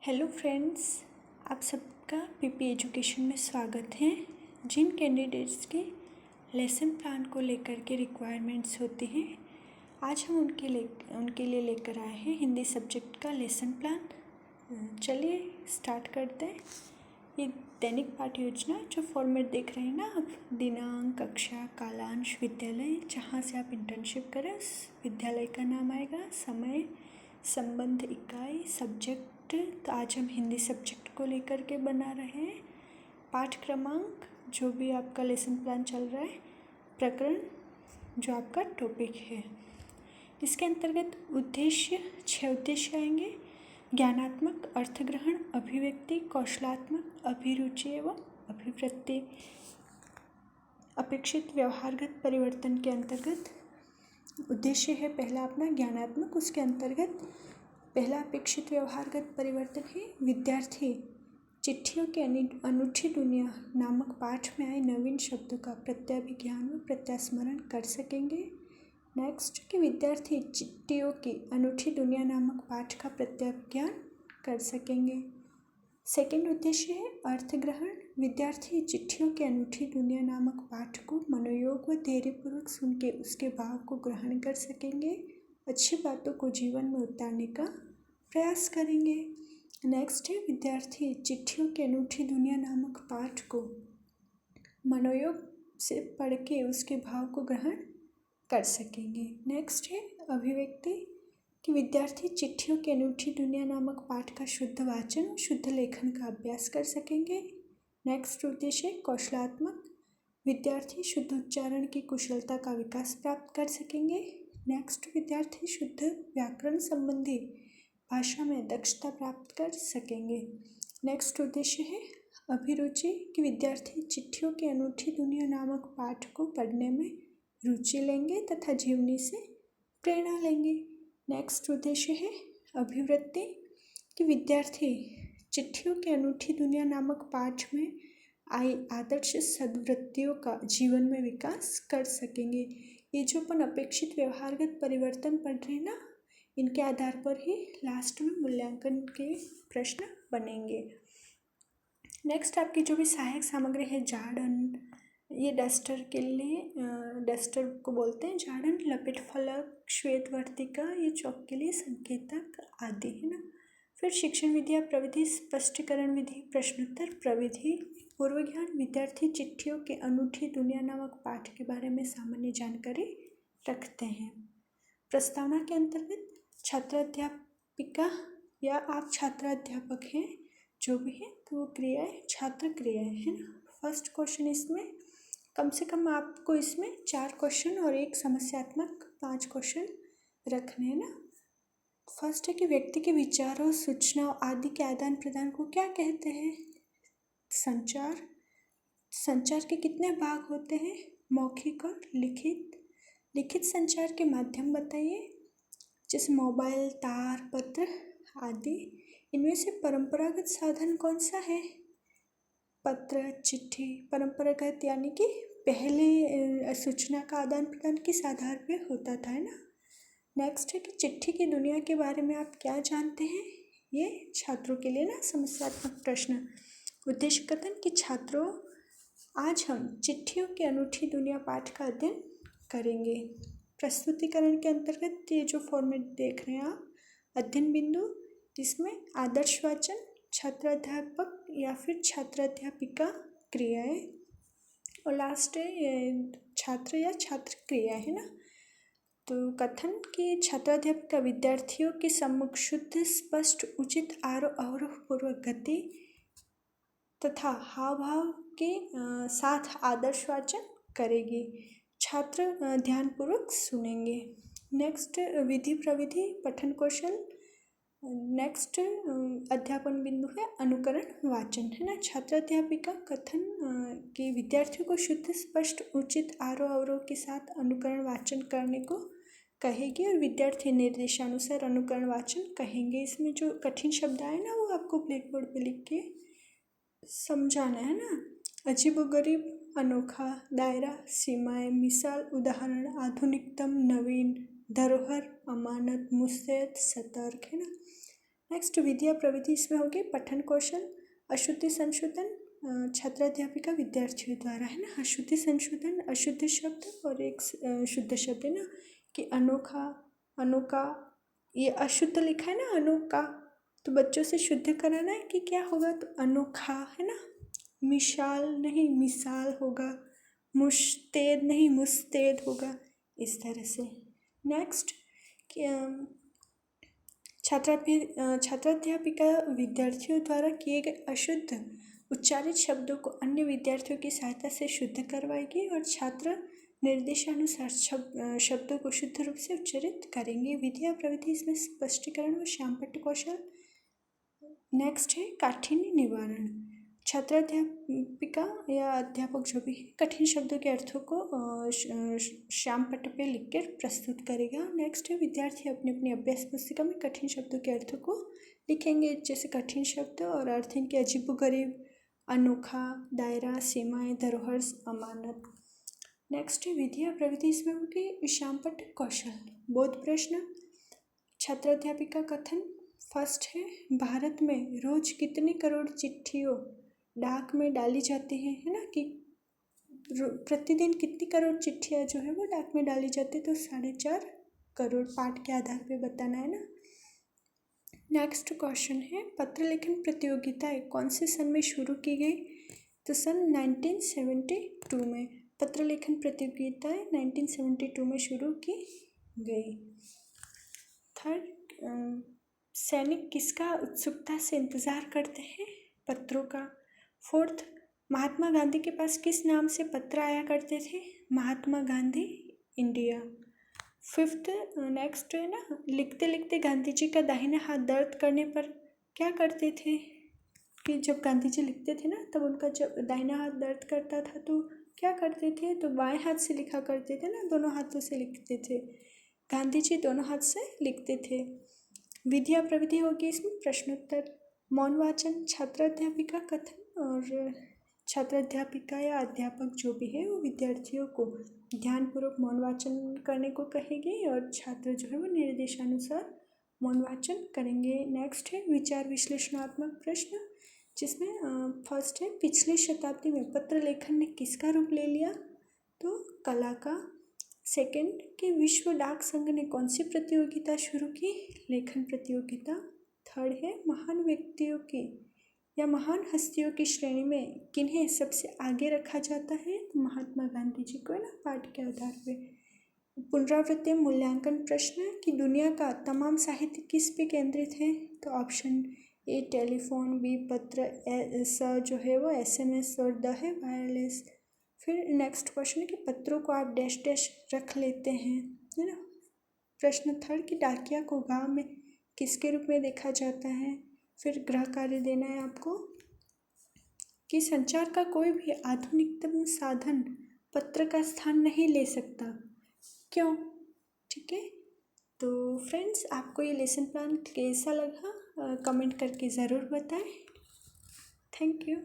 Hello friends, आप सबका PP education में स्वागत है। जिन कैंडिडेट्स के लेसन प्लान को लेकर के रिक्वायरमेंट्स होती हैं, आज हम उनके लिए लेकर आए हैं हिंदी सब्जेक्ट का लेसन प्लान। चलिए स्टार्ट करते हैं। ये दैनिक पाठ्य योजना जो फॉर्मेट देख रहे हैं ना आप, दिनांक, कक्षा, कालांश, विद्यालय, जहाँ से आप इंटर्नशिप करें उस विद्यालय का नाम आएगा, समय, संबंध इकाई, सब्जेक्ट। तो आज हम हिंदी सब्जेक्ट को लेकर के बना रहे हैं। पाठ क्रमांक जो भी आपका लेसन प्लान चल रहा है, प्रकरण जो आपका टॉपिक है। इसके अंतर्गत उद्देश्य 6 उद्देश्य आएंगे: ज्ञानात्मक, अर्थग्रहण, अभिव्यक्ति, कौशलात्मक, अभिरुचि एवं अभिवृत्ति। अपेक्षित व्यवहारगत परिवर्तन के अंतर्गत उद्देश्य है पहला अपना ज्ञानात्मक, उसके अंतर्गत पहला अपेक्षित व्यवहारगत परिवर्तन है विद्यार्थी चिट्ठियों की अनूठी दुनिया नामक पाठ में आए नवीन शब्दों का प्रत्याभिज्ञान व प्रत्यास्मरण कर सकेंगे। नेक्स्ट कि विद्यार्थी चिट्ठियों की अनूठी दुनिया नामक पाठ का प्रत्याभिज्ञान कर सकेंगे। सेकंड उद्देश्य है अर्थग्रहण। विद्यार्थी चिट्ठियों की अनूठी दुनिया नामक पाठ को मनोयोग व धैर्यपूर्वक सुन के उसके भाव को ग्रहण कर सकेंगे, अच्छी बातों को जीवन में उतारने का प्रयास करेंगे। नेक्स्ट है विद्यार्थी चिट्ठियों की अनूठी दुनिया नामक पाठ को मनोयोग से पढ़ के उसके भाव को ग्रहण कर सकेंगे। नेक्स्ट है अभिव्यक्ति कि विद्यार्थी चिट्ठियों की अनूठी दुनिया नामक पाठ का शुद्ध वाचन, शुद्ध लेखन का अभ्यास कर सकेंगे। नेक्स्ट उद्देश्य कौशलात्मक, विद्यार्थी शुद्ध उच्चारण की कुशलता का विकास प्राप्त कर सकेंगे। नेक्स्ट विद्यार्थी शुद्ध व्याकरण संबंधी भाषा में दक्षता प्राप्त कर सकेंगे। नेक्स्ट उद्देश्य है अभिरुचि कि विद्यार्थी चिट्ठियों की अनूठी दुनिया नामक पाठ को पढ़ने में रुचि लेंगे तथा जीवनी से प्रेरणा लेंगे। नेक्स्ट उद्देश्य है अभिवृत्ति कि विद्यार्थी चिट्ठियों की अनूठी दुनिया नामक पाठ में आई आदर्श सद्वृत्तियों का जीवन में विकास कर सकेंगे। ये जो अपन अपेक्षित व्यवहारगत परिवर्तन पढ़ रहे हैं ना, इनके आधार पर ही लास्ट में मूल्यांकन के प्रश्न बनेंगे। नेक्स्ट आपकी जो भी सहायक सामग्री है, जाड़न, ये डस्टर के लिए डस्टर को बोलते हैं जाड़न, लपेट फलक, श्वेत वर्तिका, ये चौक के लिए संकेतक आदि है ना। फिर शिक्षण विद्या प्रविधि, स्पष्टीकरण विधि, प्रश्नोत्तर प्रविधि, पूर्व ज्ञान, विद्यार्थी चिट्ठियों के अनूठी दुनिया नामक पाठ के बारे में सामान्य जानकारी रखते हैं। प्रस्तावना के अंतर्गत छात्राध्यापिका या आप छात्राध्यापक हैं, जो भी है तो वो क्रियाएं छात्र क्रियाएं है ना। फर्स्ट क्वेश्चन इसमें कम से कम आपको इसमें 4 क्वेश्चन और एक समस्यात्मक 5 क्वेश्चन रखने हैं ना। फर्स्ट है कि व्यक्ति के विचारों, सूचनाओं आदि के आदान प्रदान को क्या कहते हैं? संचार। संचार के कितने भाग होते हैं? मौखिक और लिखित। लिखित संचार के माध्यम बताइए, जैसे मोबाइल, तार, पत्र आदि। इनमें से परंपरागत साधन कौन सा है? पत्र, चिट्ठी। परंपरागत यानी कि पहले सूचना का आदान प्रदान किस आधार पे होता था, है ना। नेक्स्ट है कि चिट्ठी की दुनिया के बारे में आप क्या जानते हैं? ये छात्रों के लिए ना समस्यात्मक प्रश्न। उद्देश्य कथन कि छात्रों, आज हम चिट्ठियों की अनूठी दुनिया पाठ का अध्ययन करेंगे। प्रस्तुतिकरण के अंतर्गत ये जो फॉर्मेट देख रहे हैं आप, अध्ययन बिंदु, इसमें आदर्श वाचन, छात्राध्यापक या फिर छात्राध्यापिका क्रियाएं, और लास्ट है छात्र या छात्र क्रिया है ना। तो कथन कि छात्राध्यापिका विद्यार्थियों के सम्मुख शुद्ध, स्पष्ट, उचित आरोह अवरोह पूर्वक गति तथा हाव भाव के साथ आदर्श वाचन करेगी। छात्र ध्यानपूर्वक सुनेंगे। नेक्स्ट विधि प्रविधि, पठन कौशल। नेक्स्ट अध्यापन बिंदु है अनुकरण वाचन, है ना। छात्राध्यापिका कथन कि विद्यार्थियों को शुद्ध, स्पष्ट, उचित आरोह अवरोह के साथ अनुकरण वाचन करने को कहेगी और विद्यार्थी निर्देशानुसार अनुकरण वाचन कहेंगे। इसमें जो कठिन शब्द आए ना, वो आपको ब्लैक बोर्ड पे लिख के समझाना है ना। अजीबोगरीब, अनोखा, दायरा, सीमाएं, मिसाल, उदाहरण, आधुनिकतम, नवीन, धरोहर, अमानत, मुस्तैद, सतर्क, है ना। नेक्स्ट विद्या प्रविधि, इसमें होगी पठन कौशल, अशुद्धि संशोधन छात्राध्यापिका विद्यार्थियों द्वारा, है ना। अशुद्धि संशोधन, अशुद्ध शब्द और एक शुद्ध शब्द, है ना, कि अनोखा, अनोखा, ये अशुद्ध लिखा है ना अनोखा, तो बच्चों से शुद्ध कराना है कि क्या होगा, तो अनोखा, है ना। मिसाल नहीं मिसाल होगा, मुश्तेद नहीं मुस्तेद होगा, इस तरह से। नेक्स्ट छात्राध्यापिका विद्यार्थियों द्वारा किए गए अशुद्ध उच्चारित शब्दों को अन्य विद्यार्थियों की सहायता से शुद्ध करवाएगी और छात्र निर्देशानुसार शब्दों को शुद्ध रूप से उच्चारित करेंगे। विद्या प्रविधि, इसमें स्पष्टीकरण व श्यामपट्ट कौशल। नेक्स्ट है काठिन्य निवारण, छात्राध्यापिका या अध्यापक जो भी है कठिन शब्दों के अर्थों को श्याम पट्ट पे लिखकर प्रस्तुत करेगा। नेक्स्ट है विद्यार्थी अपनी अपनी अभ्यास पुस्तिका में कठिन शब्दों के अर्थों को लिखेंगे, जैसे कठिन शब्द और अर्थ इनके अजीबोगरीब, अनोखा, दायरा, सीमाएं, धरोहर, अमानत। नेक्स्ट है विद्या प्रविधि, इसमें होगी श्याम पट्ट कौशल। बोध प्रश्न, छात्राध्यापिका कथन। फर्स्ट है भारत में रोज कितने करोड़ चिट्ठियों डाक में डाली जाती है ना, कि प्रतिदिन कितनी करोड़ चिट्ठियाँ जो है वो डाक में डाली जाती है, तो 4.5 करोड़ पाठ के आधार पे बताना है ना। नेक्स्ट क्वेश्चन है पत्र लेखन प्रतियोगिताएं कौन से सन में शुरू की गई, तो सन 1972 में पत्र लेखन प्रतियोगिताएं 1972 में शुरू की गई। थर्ड, सैनिक किसका उत्सुकता से इंतज़ार करते हैं, पत्रों का। फोर्थ, महात्मा गांधी के पास किस नाम से पत्र आया करते थे, Mahatma Gandhi India. Fifth, next है ना, लिखते लिखते गांधी जी का दाहिना हाथ दर्द करने पर क्या करते थे, कि जब गांधी जी लिखते थे ना तब उनका जब दाहिना हाथ दर्द करता था तो क्या करते थे, तो बाएं हाथ से लिखा करते थे ना, दोनों हाथों से लिखते थे, गांधी जी दोनों हाथ से लिखते थे। विद्या प्रविधि होगी इसमें प्रश्नोत्तर। मौन वाचन, छात्राध्यापिका कथन और छात्राध्यापिका या अध्यापक जो भी है वो विद्यार्थियों को ध्यानपूर्वक मौन वाचन करने को कहेगी और छात्र जो है वो निर्देशानुसार मौन वाचन करेंगे। नेक्स्ट है विचार विश्लेषणात्मक प्रश्न, जिसमें फर्स्ट है पिछली शताब्दी में पत्र लेखन ने किसका रूप ले लिया, तो कला का। सेकंड कि विश्व डाक संघ ने कौन सी प्रतियोगिता शुरू की, लेखन प्रतियोगिता। थर्ड है महान व्यक्तियों की या महान हस्तियों की श्रेणी में किन्हें सबसे आगे रखा जाता है, तो महात्मा गांधी जी को, है ना, पाठ के आधार पे। पुनरावृत्ति मूल्यांकन प्रश्न कि दुनिया का तमाम साहित्य किस पे केंद्रित है, तो ऑप्शन ए टेलीफोन, बी पत्र, स जो है वो SMS और द है वायरलेस। फिर नेक्स्ट क्वेश्चन है कि पत्रों को आप डैश डैश रख लेते हैं, है ना। प्रश्न थर्ड कि डाकिया को गांव में किसके रूप में देखा जाता है। फिर गृह कार्य देना है आपको कि संचार का कोई भी आधुनिकतम साधन पत्र का स्थान नहीं ले सकता, क्यों। ठीक है, तो फ्रेंड्स आपको ये लेसन प्लान कैसा लगा कमेंट करके ज़रूर बताएं। Thank you.